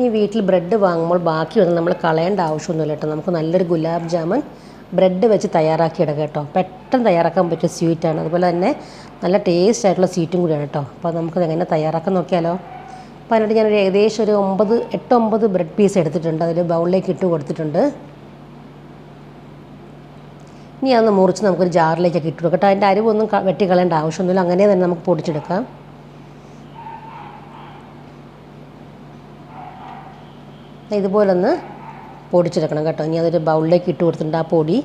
ഈ വീട്ടിൽ ബ്രെഡ് വാങ്ങുമ്പോൾ ബാക്കി വന്ന് നമ്മൾ കളയേണ്ട ആവശ്യമൊന്നുമില്ല കേട്ടോ. നമുക്ക് നല്ലൊരു ഗുലാബ് ജാമുൻ ബ്രെഡ് വെച്ച് തയ്യാറാക്കിയെടുക്കാം കേട്ടോ. പെട്ടെന്ന് തയ്യാറാക്കാൻ പറ്റിയ സ്വീറ്റാണ്. അതുപോലെ തന്നെ നല്ല ടേസ്റ്റ് ആയിട്ടുള്ള സ്വീറ്റും കൂടിയാണ് കേട്ടോ. അപ്പോൾ നമുക്കത് എങ്ങനെ തയ്യാറാക്കാൻ നോക്കിയാലോ. അപ്പോൾ അതിനായിട്ട് ഞാനൊരു ഏകദേശം ഒരു 8-9 ബ്രെഡ് പീസ് എടുത്തിട്ടുണ്ട്. അതിൽ ബൗളിലേക്ക് ഇട്ട് കൊടുത്തിട്ടുണ്ട്. ഇനി അതൊന്ന് മുറിച്ച് നമുക്കൊരു ജാറിലേക്കൊക്കെ ഇട്ട് കൊടുക്കട്ടെ. അതിൻ്റെ അരിവൊന്നും വെട്ടി കളയേണ്ട ആവശ്യമൊന്നുമില്ല. അങ്ങനെ തന്നെ നമുക്ക് പൊടിച്ചെടുക്കാം. ഇതുപോലെ ഒന്ന് പൊടിച്ചെടുക്കണം കേട്ടോ. ഇനി അതൊരു ബൗളിലേക്ക് ഇട്ട് കൊടുത്തിട്ടുണ്ട് ആ പൊടി.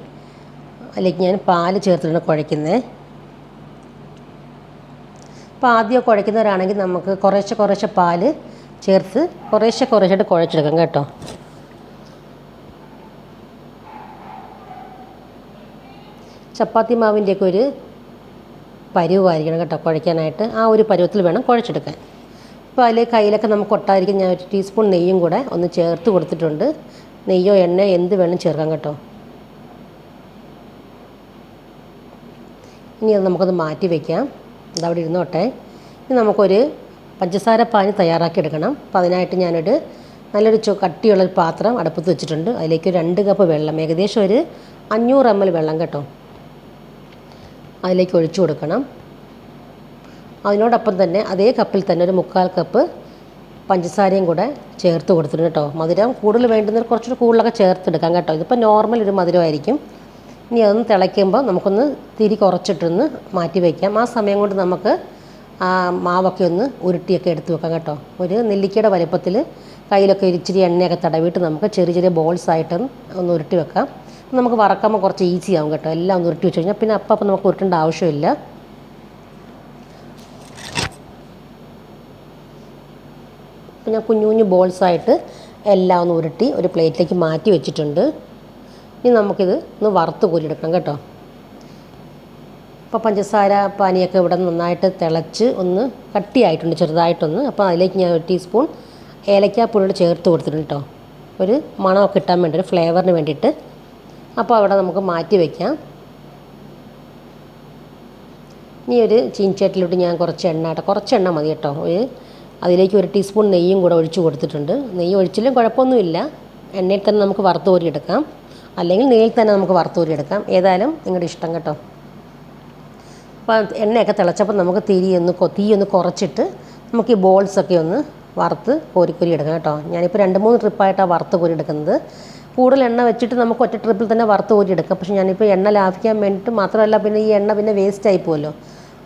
അതിലേക്ക് ഞാൻ പാല് ചേർത്തിട്ടാണ് കുഴയ്ക്കുന്നത്. അപ്പോൾ ആദ്യം കുഴയ്ക്കുന്നവരാണെങ്കിൽ നമുക്ക് കുറേശ്ശെ പാല് ചേർത്ത് കുറേശ്ശായിട്ട് കുഴച്ചെടുക്കാം കേട്ടോ. ചപ്പാത്തി മാവിൻ്റെയൊക്കെ ഒരു പരുവായിരിക്കണം കേട്ടോ കുഴയ്ക്കാനായിട്ട്. ആ ഒരു പരുവത്തിൽ വേണം കുഴച്ചെടുക്കാൻ. അപ്പോൾ അതിൽ കയ്യിലൊക്കെ നമുക്ക് ഒട്ടായിരിക്കും ഞാൻ 1 ടീസ്പൂൺ നെയ്യും കൂടെ ഒന്ന് ചേർത്ത് കൊടുത്തിട്ടുണ്ട്. നെയ്യോ എണ്ണയോ എന്ത് വേണം ചേർക്കാം കേട്ടോ. ഇനി അത് നമുക്കൊന്ന് മാറ്റി വയ്ക്കാം. അതവിടെ ഇരുന്നോട്ടെ. ഇനി നമുക്കൊരു പഞ്ചസാര പാനി തയ്യാറാക്കി എടുക്കണം. അപ്പോൾ അതിനായിട്ട് ഞാനൊരു നല്ലൊരു കട്ടിയുള്ളൊരു പാത്രം അടുപ്പത്ത് വെച്ചിട്ടുണ്ട്. അതിലേക്ക് 2 കപ്പ് വെള്ളം, ഏകദേശം ഒരു 500 ml വെള്ളം കേട്ടോ, അതിലേക്ക് ഒഴിച്ചു കൊടുക്കണം. അതിനോടൊപ്പം തന്നെ അതേ കപ്പിൽ തന്നെ ഒരു 3/4 കപ്പ് പഞ്ചസാരയും കൂടെ ചേർത്ത് കൊടുത്തിട്ടുണ്ട് കേട്ടോ. മധുരം കൂടുതൽ വേണ്ടുന്നവർ കുറച്ചുകൂടി കൂടുതലൊക്കെ ചേർത്തെടുക്കാം കേട്ടോ. ഇതിപ്പോൾ നോർമൽ ഒരു മധുരമായിരിക്കും. ഇനി അതൊന്ന് തിളയ്ക്കുമ്പോൾ നമുക്കൊന്ന് തിരി കുറച്ചിട്ടൊന്ന് മാറ്റി വയ്ക്കാം. ആ സമയം കൊണ്ട് നമുക്ക് ആ മാവൊക്കെ ഒന്ന് ഉരുട്ടിയൊക്കെ എടുത്ത് വെക്കാം കേട്ടോ. ഒരു നെല്ലിക്കയുടെ വലുപ്പത്തിൽ കയ്യിലൊക്കെ ഇച്ചിരി എണ്ണയൊക്കെ തടവിയിട്ട് നമുക്ക് ചെറിയ ബോൾസ് ആയിട്ട് ഒന്ന് ഉരുട്ടി വെക്കാം. നമുക്ക് വറക്കുമ്പോൾ കുറച്ച് ഈസി ആവും കേട്ടോ. എല്ലാം ഒന്ന് ഉരുട്ടി വെച്ച് കഴിഞ്ഞാൽ പിന്നെ അപ്പം നമുക്ക് ഉരുട്ടേണ്ട ആവശ്യമില്ല. അപ്പോൾ ഞാൻ കുഞ്ഞു ബോൾസായിട്ട് എല്ലാം ഒന്ന് ഉരുട്ടി ഒരു പ്ലേറ്റിലേക്ക് മാറ്റി വെച്ചിട്ടുണ്ട്. ഇനി നമുക്കിത് ഒന്ന് വറുത്ത് കോരിയെടുക്കണം കേട്ടോ. അപ്പോൾ പഞ്ചസാര പാനിയൊക്കെ ഇവിടെ നന്നായിട്ട് തിളച്ച് ഒന്ന് കട്ടിയായിട്ടുണ്ട് ചെറുതായിട്ടൊന്ന്. അപ്പോൾ അതിലേക്ക് ഞാൻ 1 ടീസ്പൂൺ ഏലക്കാപ്പൊടി ചേർത്ത് കൊടുത്തിട്ടുണ്ട് കേട്ടോ. ഒരു മണമൊക്കെ കിട്ടാൻ വേണ്ടി, ഒരു ഫ്ലേവറിന് വേണ്ടിയിട്ട്. അപ്പോൾ അവിടെ നമുക്ക് മാറ്റി വയ്ക്കാം. ഇനി ഒരു ചീനച്ചട്ടിയിലോട്ട് ഞാൻ കുറച്ച് എണ്ണ മതി കേട്ടോ. അതിലേക്ക് 1 ടീസ്പൂൺ നെയ്യും കൂടെ ഒഴിച്ച് കൊടുത്തിട്ടുണ്ട്. നെയ്യ് ഒഴിച്ചിലും കുഴപ്പമൊന്നുമില്ല. എണ്ണയിൽ തന്നെ നമുക്ക് വറുത്ത് കോരിയെടുക്കാം, അല്ലെങ്കിൽ നെയ്യിൽ തന്നെ നമുക്ക് വറുത്ത് കോരിയെടുക്കാം. ഏതായാലും നിങ്ങളുടെ ഇഷ്ടം കേട്ടോ. അപ്പോൾ എണ്ണയൊക്കെ തിളച്ചപ്പോൾ നമുക്ക് തീ ഒന്ന് കുറച്ചിട്ട് നമുക്ക് ഈ ബോൾസൊക്കെ ഒന്ന് വറുത്ത് കോരി എടുക്കാം കേട്ടോ. ഞാനിപ്പോൾ 2-3 ട്രിപ്പായിട്ടാണ് വറുത്ത് കോരി എടുക്കുന്നത്. കൂടുതൽ എണ്ണ വെച്ചിട്ട് നമുക്ക് ഒറ്റ ട്രിപ്പിൽ തന്നെ വറുത്ത് കോരി എടുക്കാം. പക്ഷേ ഞാനിപ്പോൾ എണ്ണ ലാഭിക്കാൻ വേണ്ടിയിട്ട് മാത്രമല്ല, പിന്നെ ഈ എണ്ണ പിന്നെ വേസ്റ്റ് ആയി പോകുമല്ലോ.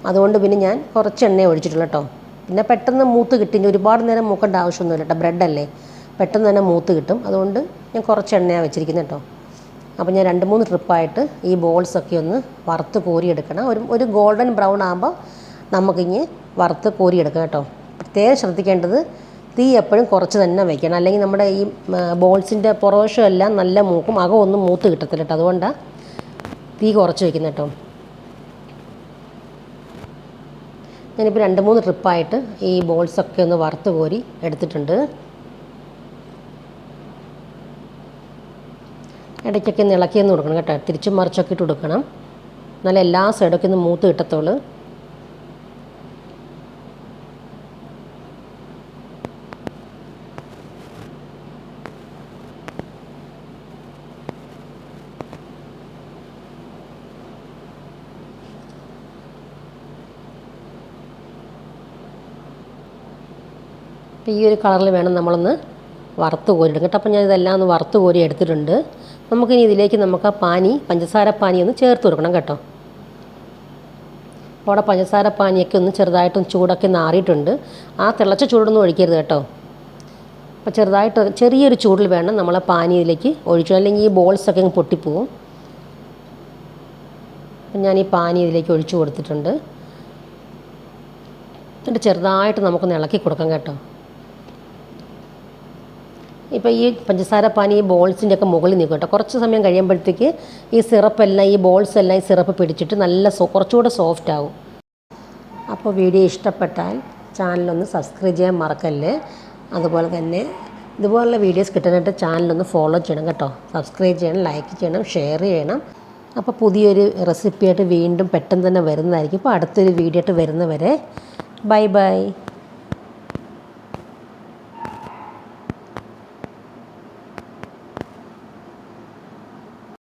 അതുകൊണ്ട് പിന്നെ ഞാൻ കുറച്ച് എണ്ണ ഒഴിച്ചിട്ടുള്ളൂ കേട്ടോ. പിന്നെ പെട്ടെന്ന് മൂത്ത് കിട്ടും. ഒരുപാട് നേരം മൂക്കേണ്ട ആവശ്യമൊന്നുമില്ല കേട്ടോ. ബ്രെഡല്ലേ, പെട്ടെന്ന് തന്നെ മൂത്ത് കിട്ടും. അതുകൊണ്ട് ഞാൻ കുറച്ച് എണ്ണയാണ് വെച്ചിരിക്കുന്നത് കേട്ടോ. അപ്പോൾ ഞാൻ 2-3 ട്രിപ്പായിട്ട് ഈ ബോൾസൊക്കെ ഒന്ന് വറുത്ത് കോരിയെടുക്കണം. ഒരു ഗോൾഡൻ ബ്രൗൺ ആകുമ്പോൾ നമുക്കിങ്ങ് വറുത്ത് കോരിയെടുക്കാം കേട്ടോ. പ്രത്യേകം ശ്രദ്ധിക്കേണ്ടത് തീ എപ്പോഴും കുറച്ച് തന്നെ വയ്ക്കണം, അല്ലെങ്കിൽ നമ്മുടെ ഈ ബോൾസിൻ്റെ പുറവശം എല്ലാം നല്ല മൂക്കും, അകമൊന്നും മൂത്ത് കിട്ടത്തില്ല കേട്ടോ. അതുകൊണ്ടാണ് തീ കുറച്ച് വയ്ക്കുന്നത് കേട്ടോ. ഞാനിപ്പോൾ 2-3 ട്രിപ്പായിട്ട് ഈ ബോൾസൊക്കെ ഒന്ന് വറുത്ത് കോരി എടുത്തിട്ടുണ്ട്. ഇടയ്ക്കൊക്കെ ഒന്ന് ഇളക്കിയൊന്ന് കൊടുക്കണം കേട്ടോ. തിരിച്ചും മറിച്ചൊക്കെ ഇട്ട് കൊടുക്കണം, എന്നാലും എല്ലാ സൈഡൊക്കെ ഒന്ന് മൂത്ത് കിട്ടത്തുള്ളൂ. ഈ ഒരു കളറിൽ വേണം നമ്മളൊന്ന് വറുത്ത് കോരിയിടും കേട്ടോ. അപ്പോൾ ഞാൻ ഇതെല്ലാം ഒന്ന് വറുത്ത് കോരി എടുത്തിട്ടുണ്ട്. നമുക്കിനി ഇതിലേക്ക് നമുക്ക് ആ പഞ്ചസാര പാനി ഒന്ന് ചേർത്ത് കൊടുക്കണം കേട്ടോ. അവിടെ പഞ്ചസാര പാനിയൊക്കെ ഒന്ന് ചെറുതായിട്ടൊന്ന് ചൂടൊക്കെ നാറിയിട്ടുണ്ട്. ആ തിളച്ച ചൂടൊന്നും ഒഴിക്കരുത് കേട്ടോ. അപ്പോൾ ചെറിയൊരു ചൂടിൽ വേണം നമ്മൾ ആ പാനി ഇതിലേക്ക് ഒഴിച്ചു, അല്ലെങ്കിൽ ഈ ബോൾസൊക്കെ അങ്ങ് പൊട്ടിപ്പോവും. അപ്പം ഞാൻ ഈ പാനി ഇതിലേക്ക് ഒഴിച്ചു കൊടുത്തിട്ടുണ്ട്. എന്നിട്ട് ചെറുതായിട്ട് നമുക്കൊന്ന് ഇളക്കി കൊടുക്കാം കേട്ടോ. ഇപ്പോൾ ഈ പഞ്ചസാര പാനി ഈ ബോൾസിൻ്റെ ഒക്കെ മുകളിൽ നിൽക്കും കേട്ടോ. കുറച്ച് സമയം കഴിയുമ്പോഴത്തേക്ക് ഈ സിറപ്പെല്ലാം, ഈ ബോൾസെല്ലാം ഈ സിറപ്പ് പിടിച്ചിട്ട് നല്ല കുറച്ചുകൂടെ സോഫ്റ്റ് ആവും. അപ്പോൾ വീഡിയോ ഇഷ്ടപ്പെട്ടാൽ ചാനലൊന്ന് സബ്സ്ക്രൈബ് ചെയ്യാൻ മറക്കല്ലേ. അതുപോലെ തന്നെ ഇതുപോലുള്ള വീഡിയോസ് കിട്ടാനായിട്ട് ചാനലൊന്ന് ഫോളോ ചെയ്യണം കേട്ടോ. സബ്സ്ക്രൈബ് ചെയ്യണം, ലൈക്ക് ചെയ്യണം, ഷെയർ ചെയ്യണം. അപ്പോൾ പുതിയൊരു റെസിപ്പിയായിട്ട് വീണ്ടും പെട്ടെന്ന് തന്നെ വരുന്നതായിരിക്കും. ഇപ്പോൾ അടുത്തൊരു വീഡിയോ ആയിട്ട് വരുന്നവരെ ബൈ.